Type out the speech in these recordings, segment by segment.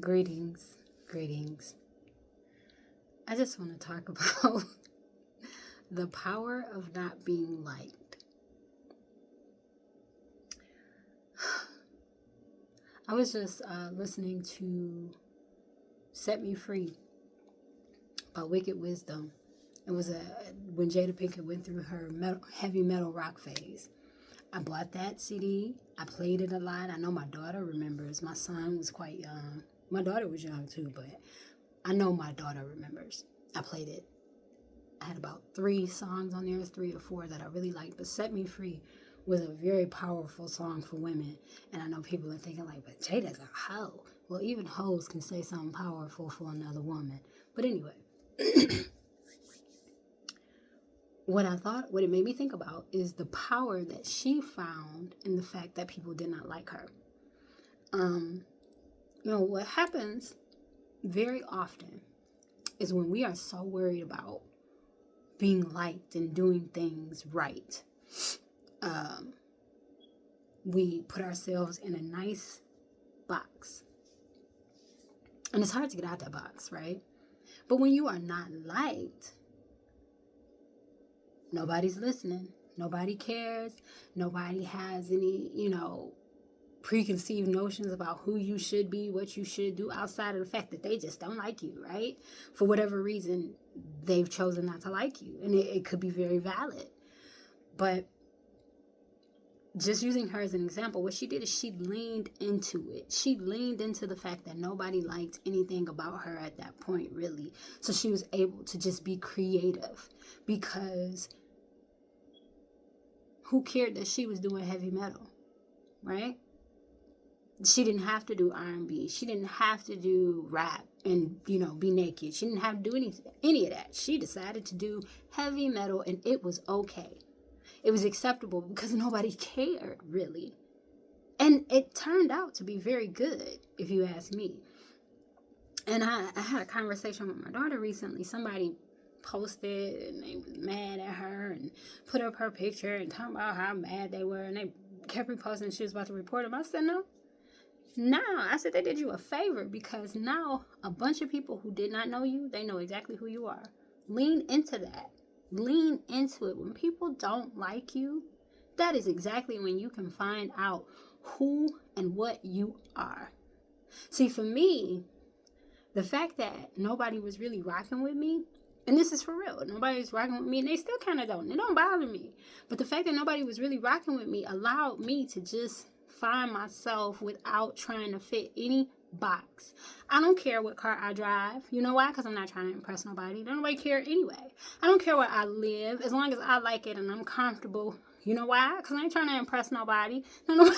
Greetings, greetings. I just want to talk about the power of not being liked. I was just listening to Set Me Free by Wicked Wisdom. It was when Jada Pinkett went through her heavy metal rock phase. I bought that CD. I played it a lot. I know my daughter remembers. My son was quite young. My daughter was young too, but I know my daughter remembers. I played it. I had about 3 songs on there, 3 or 4 that I really liked. But Set Me Free was a very powerful song for women. And I know people are thinking like, but Jada's a hoe. Well, even hoes can say something powerful for another woman. But anyway, what it made me think about is the power that she found in the fact that people did not like her. What happens very often is when we are so worried about being liked and doing things right, we put ourselves in a nice box. And it's hard to get out that box, right? But when you are not liked, nobody's listening. Nobody cares. Nobody has any, preconceived notions about who you should be, what you should do, outside of the fact that they just don't like you, right? For whatever reason, they've chosen not to like you. And it could be very valid. But just using her as an example, what she did is she leaned into it. She leaned into the fact that nobody liked anything about her at that point, really. So she was able to just be creative, because who cared that she was doing heavy metal, right? She didn't have to do R&B. She didn't have to do rap and, be naked. She didn't have to do any of that. She decided to do heavy metal, and it was okay. It was acceptable because nobody cared, really. And it turned out to be very good, if you ask me. And I had a conversation with my daughter recently. Somebody posted and they were mad at her and put up her picture and talking about how mad they were. And they kept reposting. She was about to report them. I said, no. I said they did you a favor, because now a bunch of people who did not know you, they know exactly who you are. Lean into that. Lean into it. When people don't like you, that is exactly when you can find out who and what you are. See, for me, the fact that nobody was really rocking with me, and this is for real, nobody was rocking with me, and they still kind of don't. It don't bother me. But the fact that nobody was really rocking with me allowed me to just find myself without trying to fit any box. I don't care what car I drive. You know why? Because I'm not trying to impress nobody. Don't nobody care anyway. I don't care where I live, as long as I like it and I'm comfortable. You know why? Because I ain't trying to impress nobody. Nobody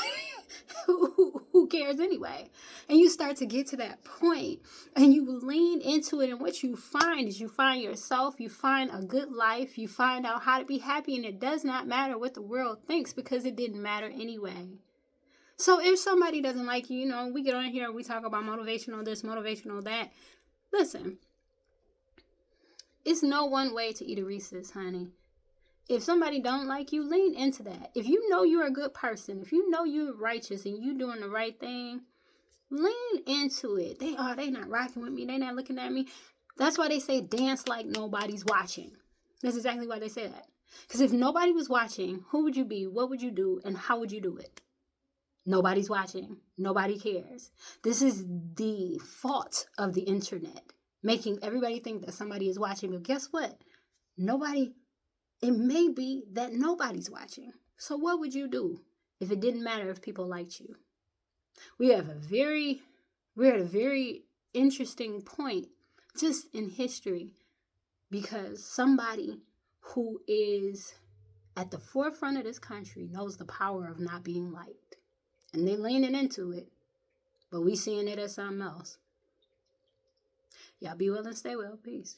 who cares anyway. And you start to get to that point and you lean into it, and what you find is you find yourself, you find a good life, you find out how to be happy, and it does not matter what the world thinks, because it didn't matter anyway. So if somebody doesn't like you, we get on here, we talk about motivational this, motivational that. Listen, it's no one way to eat a Reese's, honey. If somebody don't like you, lean into that. If you know you're a good person, if you know you're righteous and you doing the right thing, lean into it. They not rocking with me. They not looking at me. That's why they say dance like nobody's watching. That's exactly why they say that. Because if nobody was watching, who would you be? What would you do? And how would you do it? Nobody's watching. Nobody cares. This is the fault of the internet, making everybody think that somebody is watching. But guess what? It may be that nobody's watching. So what would you do if it didn't matter if people liked you? We're at a very interesting point just in history, because somebody who is at the forefront of this country knows the power of not being liked. And they leaning into it, but we seeing it as something else. Y'all be well and stay well. Peace.